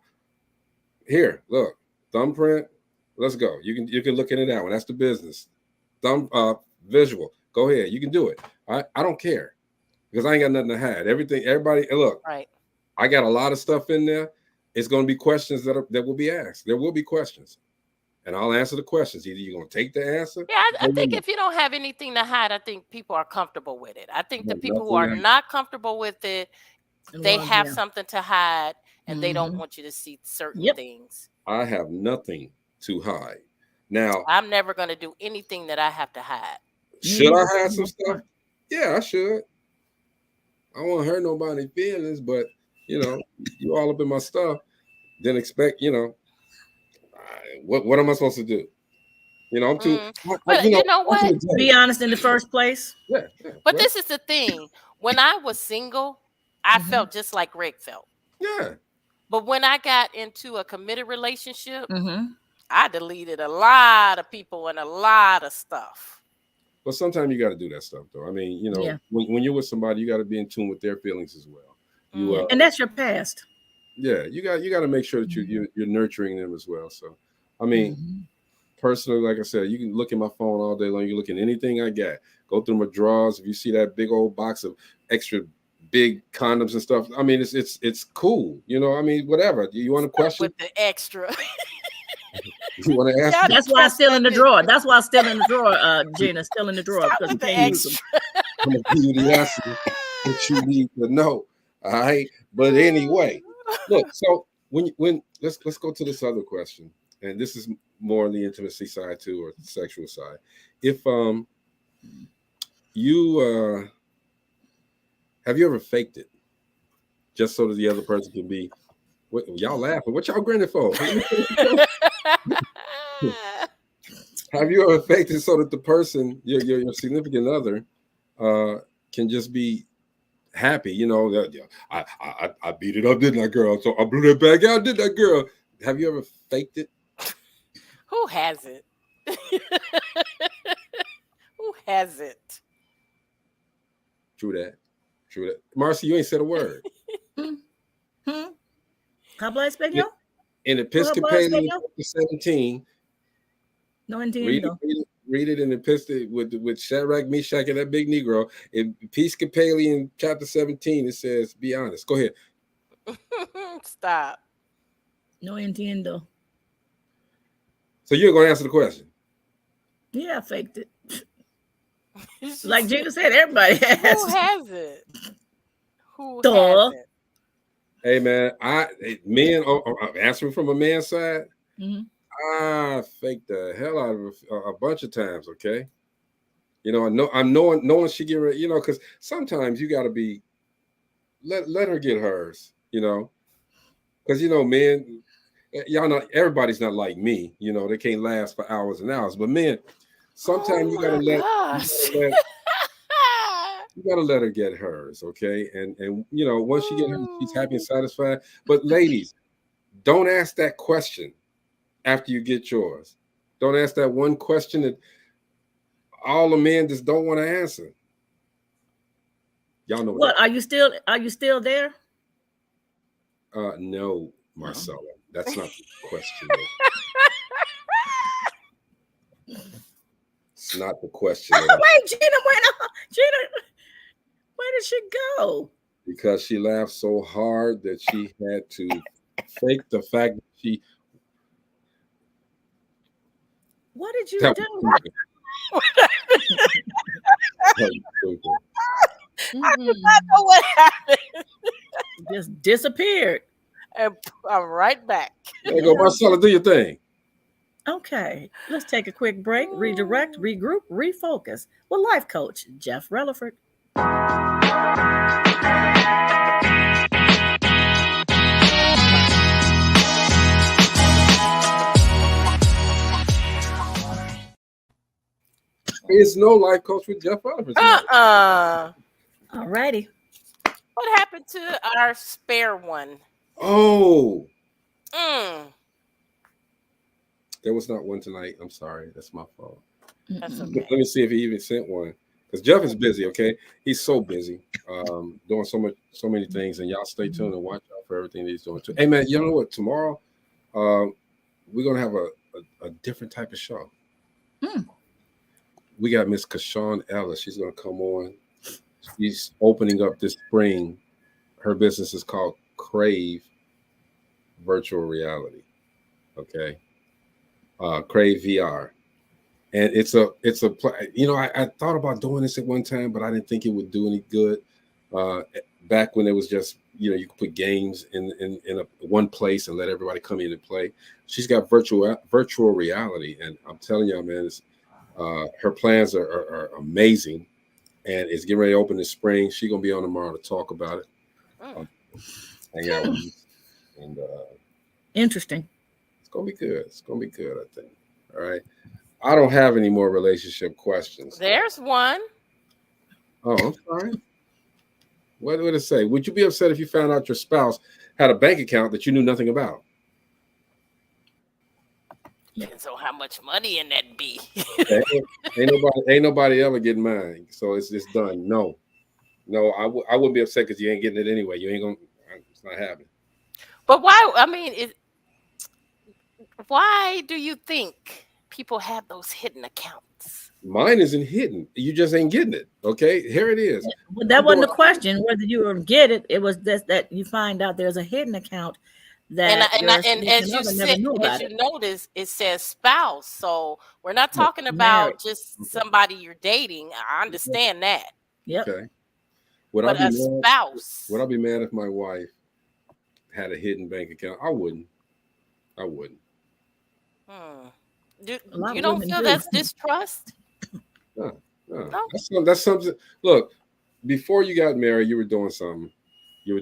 here, look, thumbprint. Let's go. You can look into that one. That's the business. Visual. Go ahead. You can do it. I don't care, because I ain't got nothing to hide. Everybody, look. Right. I got a lot of stuff in there. It's going to be questions that will be asked. There will be questions, and I'll answer the questions. Either you're going to take the answer. Yeah, I think if you don't have anything to hide, I think people are comfortable with it. I think the people who are not comfortable with it, they have something to hide, and they don't want you to see certain things. I have nothing to hide. Now, I'm never going to do anything that I have to hide. Should I hide some stuff? Yeah, I should. I won't hurt nobody's feelings, but you know, you all up in my stuff, then expect, you know, what am I supposed to do? You know, I'm too. But you know what? Be honest in the first place. Yeah. But this is the thing. When I was single, I felt just like Greg felt. Yeah. But when I got into a committed relationship, I deleted a lot of people and a lot of stuff. But sometimes you got to do that stuff, though. I mean, you know, when you're with somebody, you got to be in tune with their feelings as well. And that's your past. Yeah, you got to make sure that you're nurturing them as well. So, I mean, personally, like I said, you can look at my phone all day long. You look at anything I got. Go through my drawers. If you see that big old box of extra big condoms and stuff, I mean, it's cool. You know, I mean, whatever. You want a question? With the extra. You want to ask? That's why it's still in the drawer. That's why it's still in the drawer, Gina. Still in the drawer because you can't use them. I'm gonna give you the answer that you need to know. All right, but anyway, look. So when let's go to this other question, and this is more on the intimacy side too, or the sexual side. If you have you ever faked it just so that the other person can be? What, y'all laughing? What y'all grinning for? Have you ever faked it so that the person, your significant other, can just be happy? You know, that I beat it up, didn't I, girl? So I blew that bag out, didn't I, girl? Have you ever faked it? Who hasn't? Who hasn't? True that. Marcy, you ain't said a word. Habla español? In Episcopalian 17. No entiendo. Read it in Episcopalian with Shadrach, Meshach, and that big Negro. In Episcopalian chapter 17, it says, be honest. Go ahead. Stop. No entiendo. So you're going to answer the question? Yeah, I faked it. Like Gina said, everybody has. Who has it? Who has it? Hey man, men answering from a man's side. I faked the hell out of a bunch of times. Okay, you know, I'm knowing she get ready. You know, because sometimes you got to be let her get hers. You know, because you know, men, y'all know everybody's not like me. You know, they can't last for hours and hours. But men, sometimes you gotta you gotta let her get hers, okay? And you know, once she gets hers, she's happy and satisfied. But ladies, don't ask that question after you get yours. Don't ask that one question that all the men just don't want to answer. Y'all know what? Are you still there? No, Marcella. That's not the question. It's not the question. Wait, Gina, where did she go? Because she laughed so hard that she had to fake the fact that she. What did you do? I do not know what happened. Just disappeared. And I'm right back. There you go, Marcella, do your thing. Okay, let's take a quick break, redirect, regroup, refocus with life coach Jeff Relaford. It's no life coach with Jeff Relaford. All righty. What happened to our spare one? Oh, Mm, there was not one tonight. I'm sorry. That's my fault. that's Let okay. me see if he even sent one. Because Jeff is busy, okay? He's so busy, doing so many things. And y'all stay tuned and watch out for everything that he's doing too. Hey man, you know what? Tomorrow, we're gonna have a different type of show. We got Miss Kashawn Ellis. She's gonna come on. She's opening up this spring. Her business is called Crave Virtual Reality. Okay. Crave VR. And it's a I thought about doing this at one time, but I didn't think it would do any good. Back when it was just, you could put games in one place and let everybody come in and play. She's got virtual reality, and I'm telling y'all, man, her plans are amazing, and it's getting ready to open this spring. She's gonna be on tomorrow to talk about it. Hang out with you, and Interesting. it's gonna be good. It's gonna be good, I think. All right. I don't have any more relationship questions. There's one. Oh, I'm sorry. What would it say? Would you be upset if you found out your spouse had a bank account that you knew nothing about? Depends on how much money in that be. ain't nobody ever getting mine, so it's done. No, I wouldn't be upset because you ain't getting it anyway. You ain't gonna. It's not happening. But why? I mean, why do you think people have those hidden accounts? Mine isn't hidden. You just ain't getting it. Okay, here it is. But that wasn't the question whether you would get it. It was that you find out there's a hidden account that and as you said, as you notice, it says spouse. So we're not talking about just somebody you're dating. I understand that. Yep. Okay. But a spouse. Would I be mad if my wife had a hidden bank account? I wouldn't. You don't feel that's distrust? No. That's something. Look, before you got married, you were doing something. You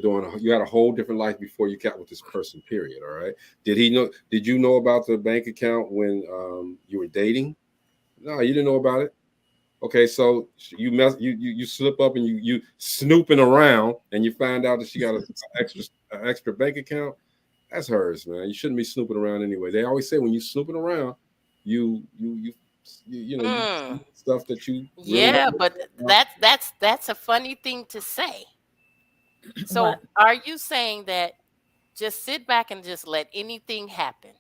had a whole different life before you got with this person. Period. All right. Did you know about the bank account when you were dating? No, you didn't know about it. Okay, so you slip up and you snooping around and you find out that she got an extra bank account. That's hers, man. You shouldn't be snooping around anyway. They always say when you snooping around, you stuff that you but that's a funny thing to say. So what? Are you saying that just sit back and just let anything happen?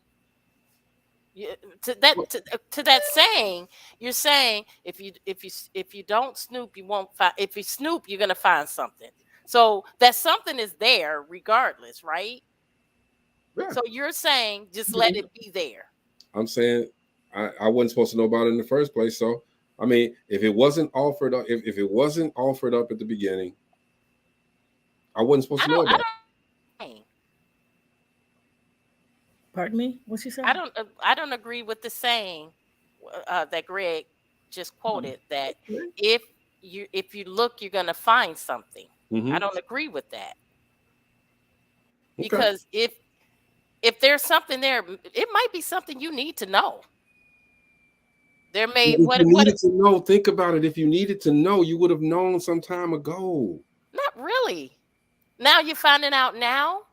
To that saying, you're saying if you don't snoop, you won't find. If you snoop, you're gonna find something. So that something is there regardless, right? Yeah. So you're saying just let it be there. I'm saying I wasn't supposed to know about it in the first place. So I mean, if it wasn't offered up, if it wasn't offered up at the beginning, I wasn't supposed to know about it. Pardon me? What's she saying? I don't agree with the saying that Greg just quoted, that if you look, you're gonna find something. I don't agree with that. Okay. Because if there's something there, it might be something you need to know. There may to know. Think about it. If you needed to know, you would have known some time ago. Not really. Now you're finding out now.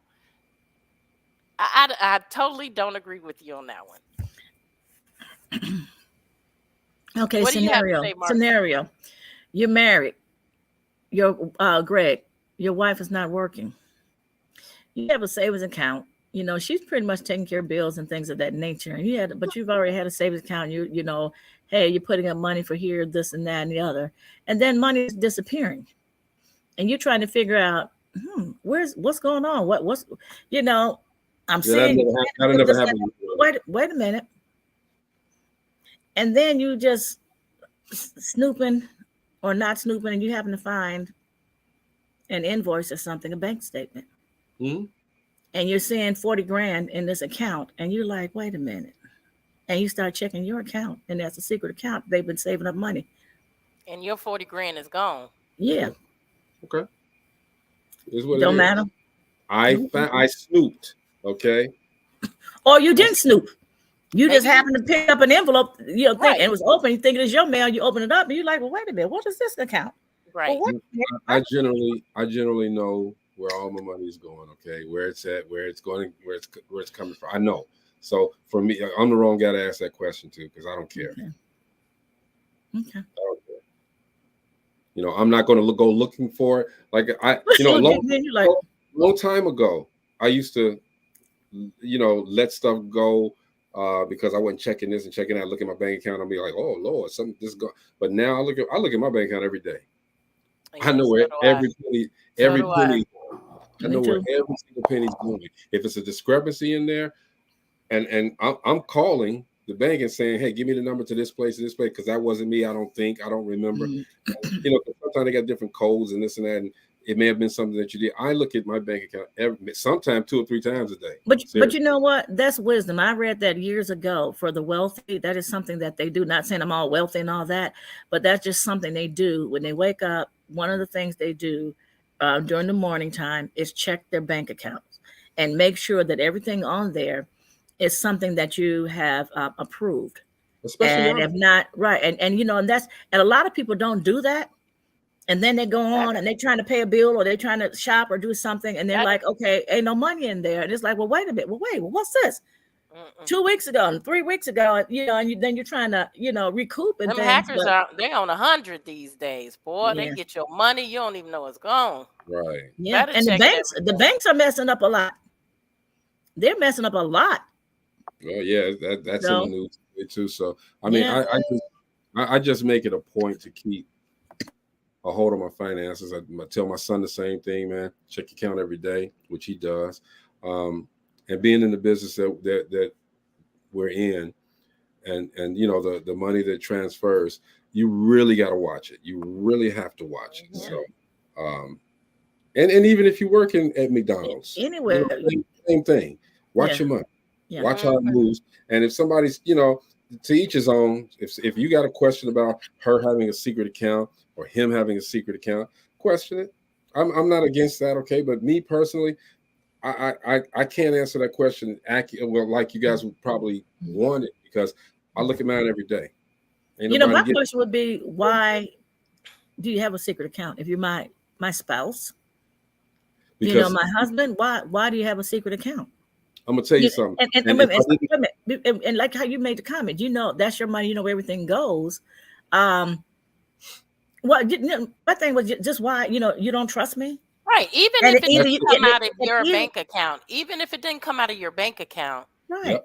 I totally don't agree with you on that one. Okay, scenario. You're married. Greg, your wife is not working. You have a savings account. You know, she's pretty much taking care of bills and things of that nature. And but you've already had a savings account. You know, hey, you're putting up money for here, this and that and the other. And then money is disappearing. And you're trying to figure out, what's going on? What's I'm saying, wait a minute. And then you just snooping or not snooping, and you happen to find an invoice or something, a bank statement. Mm-hmm. And you're seeing 40 grand in this account, and you're like, wait a minute. And you start checking your account, and that's a secret account. They've been saving up money. And your 40 grand is gone. Yeah. Okay. Don't matter. I snooped. Okay. Or you didn't snoop. You just happened to pick up an envelope, and it was open. You think it was your mail. You open it up, and you're like, well, wait a minute. What is this account? Right. I generally know where all my money is going. Okay, where it's at, where it's going, where it's coming from. I know. So for me, I'm the wrong guy to ask that question to because I don't care. Okay. I don't care. You know, I'm not going to go looking for it. Like long time ago, I used to, let stuff go because I wasn't checking this and checking that. Look at my bank account and be like, oh Lord, something this go. But now I look at my bank account every day. I know where every penny. I know where every single penny's going. If it's a discrepancy in there, and I'm calling the bank and saying, hey, give me the number to this place, because that wasn't me. I don't remember. Sometimes they got different codes and this and that, and it may have been something that you did. I look at my bank account sometimes 2 or 3 times a day. But you know what? That's wisdom. I read that years ago for the wealthy. That is something that they do. Not saying I'm all wealthy and all that, but that's just something they do when they wake up. One of the things they do during the morning time is check their bank accounts and make sure that everything on there is something that you have approved. Especially and if not, right. And a lot of people don't do that. And then they go on and they're trying to pay a bill or they're trying to shop or do something. And they're like, okay, ain't no money in there. And it's like, well, wait a minute. Well, what's this? 2 weeks ago and 3 weeks ago, and then you're trying to, recoup and them things. Hackers they on 100 these days, boy. Yeah. They get your money. You don't even know it's gone. Right. Yeah. And the banks are messing up a lot. They're messing up a lot. Well, yeah, that's in the news too. So I mean, I just make it a point to keep a hold on my finances. I tell my son the same thing, man. Check your account every day, which he does. And being in the business that we're in, and the money that transfers, you really got to watch it. You really have to watch it. So, and even if you work at McDonald's, anywhere, same thing. Watch your money. Yeah. Watch how it moves. And if somebody's, to each his own. If you got a question about her having a secret account or him having a secret account, question it. I'm not against that, okay? But me personally, I can't answer that question like you guys would probably want it, because I look at mine every day. My question would be, why do you have a secret account? If you're my spouse, because my husband, why do you have a secret account? I'm gonna tell you something. And like how you made the comment, that's your money, where everything goes. Well, my thing was just why, you don't trust me. Right. Even if it didn't come out of your bank account, even if it didn't come out of your bank account, right?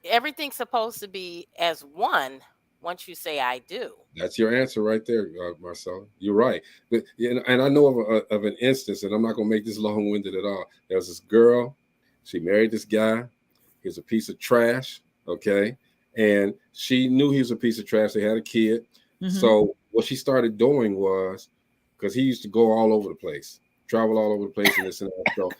Everything's supposed to be as one once you say I do. That's your answer right there, Marcel. You're right. But and I know of an instance, and I'm not gonna make this long-winded at all. There was this girl. She married this guy. He was a piece of trash, okay? And she knew he was a piece of trash. They had a kid. Mm-hmm. So what she started doing was, because he used to go all over the place, travel all over the place and this and that. So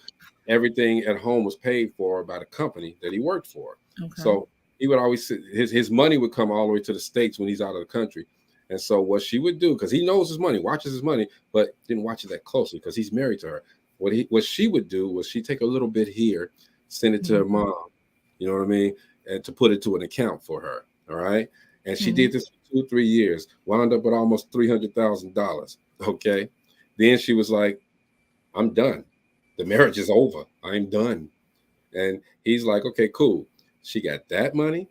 everything at home was paid for by the company that he worked for. Okay. So he would always, his money would come all the way to the States when he's out of the country. And so what she would do, because he knows his money, watches his money, but didn't watch it that closely because he's married to her. What she would do was she'd take a little bit here, send it to her mom, you know what I mean, and to put it to an account for her, all right? And she did this for 2 or 3 years, wound up with almost $300,000, okay? Then she was like, I'm done. The marriage is over. I'm done. And he's like, okay, cool. She got that money.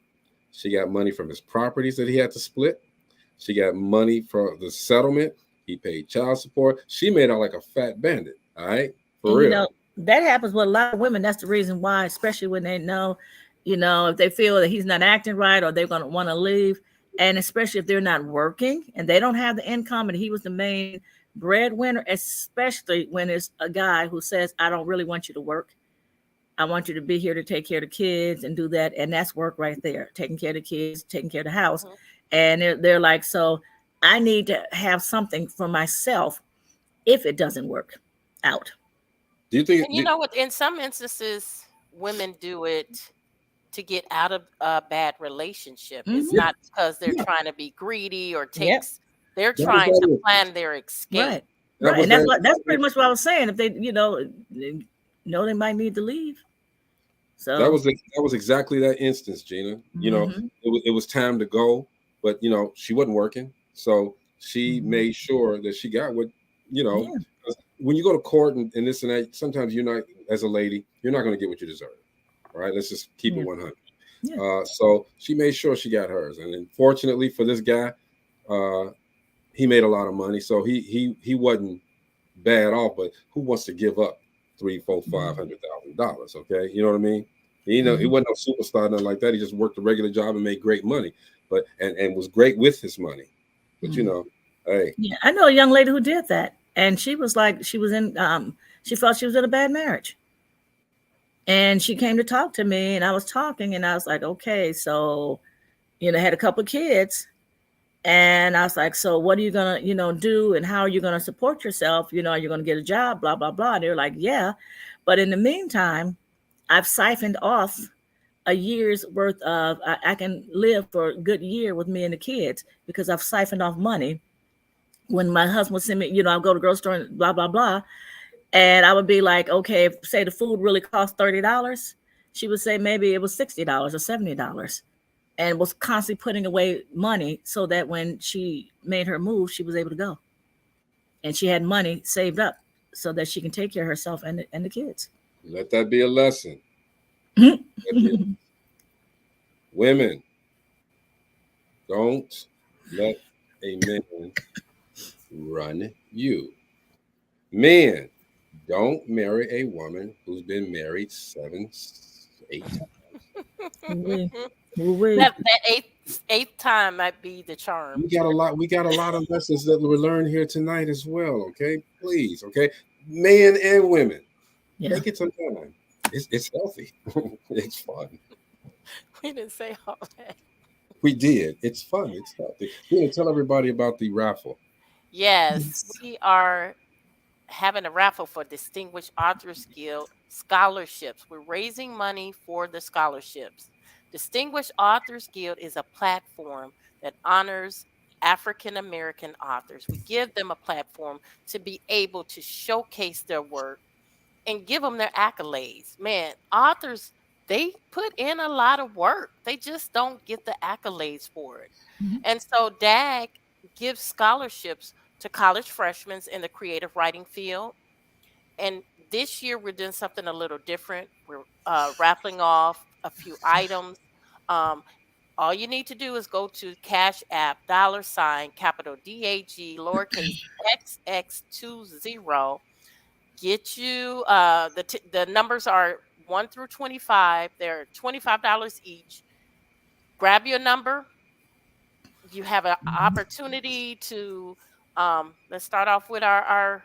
She got money from his properties that he had to split. She got money for the settlement. He paid child support. She made out like a fat bandit. All right. For real. That happens with a lot of women. That's the reason why, especially when they know, if they feel that he's not acting right or they're going to want to leave. And especially if they're not working and they don't have the income and he was the main breadwinner, especially when it's a guy who says, I don't really want you to work. I want you to be here to take care of the kids and do that. And that's work right there. Taking care of the kids, taking care of the house. Mm-hmm. And they're like, so I need to have something for myself if it doesn't work out. Do you think? And what? In some instances, women do it to get out of a bad relationship. Mm-hmm. It's not because they're trying to be greedy or takes. They're trying to plan their escape. Right. And that's pretty much what I was saying. If they, they might need to leave. So that was exactly that instance, Gina. Mm-hmm. It was time to go, but she wasn't working, so she made sure that she got what, you know, when you go to court and this and that, sometimes you're not, as a lady, you're not going to get what you deserve. All right, let's just keep it 100. So she made sure she got hers, and then fortunately for this guy, he made a lot of money, so he wasn't bad off. But who wants to give up $300,000-$500,000? Okay, you know what I mean? He wasn't no superstar, nothing like that. He just worked a regular job and made great money, but and was great with his money. But you know, hey, I know a young lady who did that, and she was like, she felt she was in a bad marriage. And she came to talk to me, and I was talking, and I was like, okay, so, had a couple of kids. And I was like, so what are you going to, do? And how are you going to support yourself? Are you going to get a job? Blah, blah, blah. And they were like, yeah. But in the meantime, I've siphoned off a year's worth of, I can live for a good year with me and the kids because I've siphoned off money. When my husband would send me, I'll go to the grocery store and blah, blah, blah. And I would be like, okay, if say the food really cost $30, she would say maybe it was $60 or $70, and was constantly putting away money so that when she made her move, she was able to go. And she had money saved up so that she can take care of herself and the kids. Let that be a lesson. Women, don't let a man run you. Men, don't marry a woman who's been married 7, 8 times. That eighth time might be the charm. We got a lot of lessons that we learn here tonight as well. Okay, please. Okay, men and women, take it some time. It's healthy. It's fun. We didn't say all that. We did. It's fun. It's healthy. We're gonna tell everybody about the raffle. Yes, we are having a raffle for Distinguished Authors Guild scholarships. We're raising money for the scholarships. Distinguished Authors Guild is a platform that honors African American authors. We give them a platform to be able to showcase their work and give them their accolades. Man, authors, they put in a lot of work. They just don't get the accolades for it. And so DAG gives scholarships to college freshmen in the creative writing field. And this year we're doing something a little different. We're raffling off a few items. All you need to do is go to Cash App, $ capital DAG, lowercase XX20. Get you the numbers are 1 through 25. They're $25 each. Grab your number. You have an opportunity to let's start off with our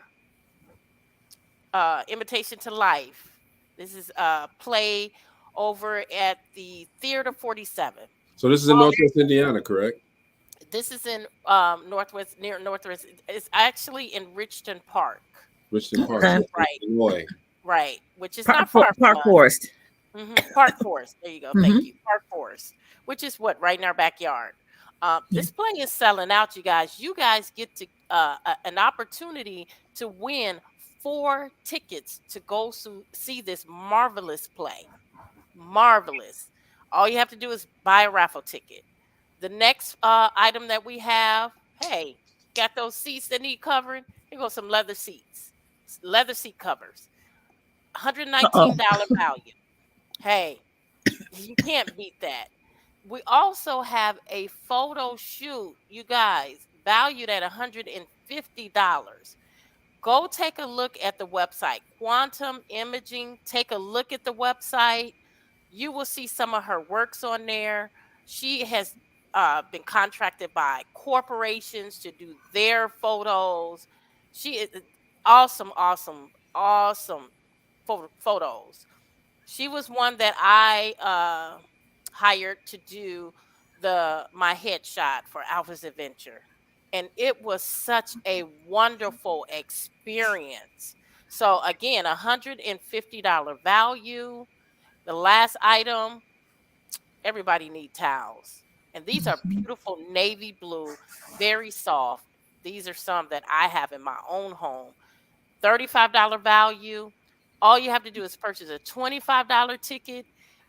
invitation to life. This is play over at the Theater 47. So this is in Northwest Indiana, correct? This is in near Northwest. It's actually in Richton Park. Richton Park, right? Illinois. Right, which is not far from Park Forest. Park Forest. There you go. Thank you, Park Forest, which is right in our backyard. This play is selling out, you guys. You guys get to an opportunity to win 4 tickets to go see this marvelous play. Marvelous. All you have to do is buy a raffle ticket. The next item that we have, hey, got those seats that need covering? Here goes some leather seats. Leather seat covers. $119 value. Hey, you can't beat that. We also have a photo shoot, you guys, valued at $150. Go take a look at the website, Quantum Imaging. Take a look at the website. You will see some of her works on there. She has been contracted by corporations to do their photos. She is awesome photos. She was one that I hired to do my headshot for Alpha's Adventure. And it was such a wonderful experience. So again, $150 value. The last item, everybody need towels. And these are beautiful navy blue, very soft. These are some that I have in my own home. $35 value. All you have to do is purchase a $25 ticket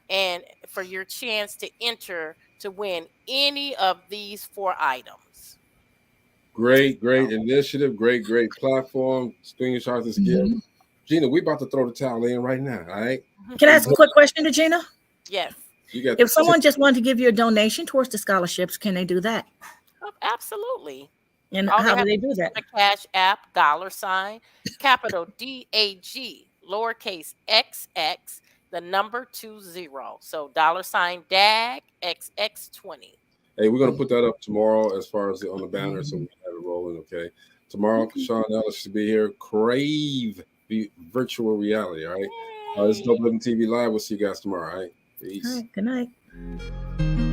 and for your chance to enter to win any of these 4 items. Great initiative. Great platform. Screenshot this gift. Gina, we about to throw the towel in right now. All right. Can I ask a quick question to Gina? Yes. If someone just wanted to give you a donation towards the scholarships, can they do that? Oh, absolutely. And how do they do that? The Cash App $ capital DAG lowercase XX the number 20. So $DAG XX20. Hey, we're gonna put that up tomorrow as far as on the banner, so we have it rolling. Okay. Tomorrow, Sean Ellis should be here. Crave virtual reality. All right. This is Dope Living TV Live. We'll see you guys tomorrow. All right. Peace. All right, good night.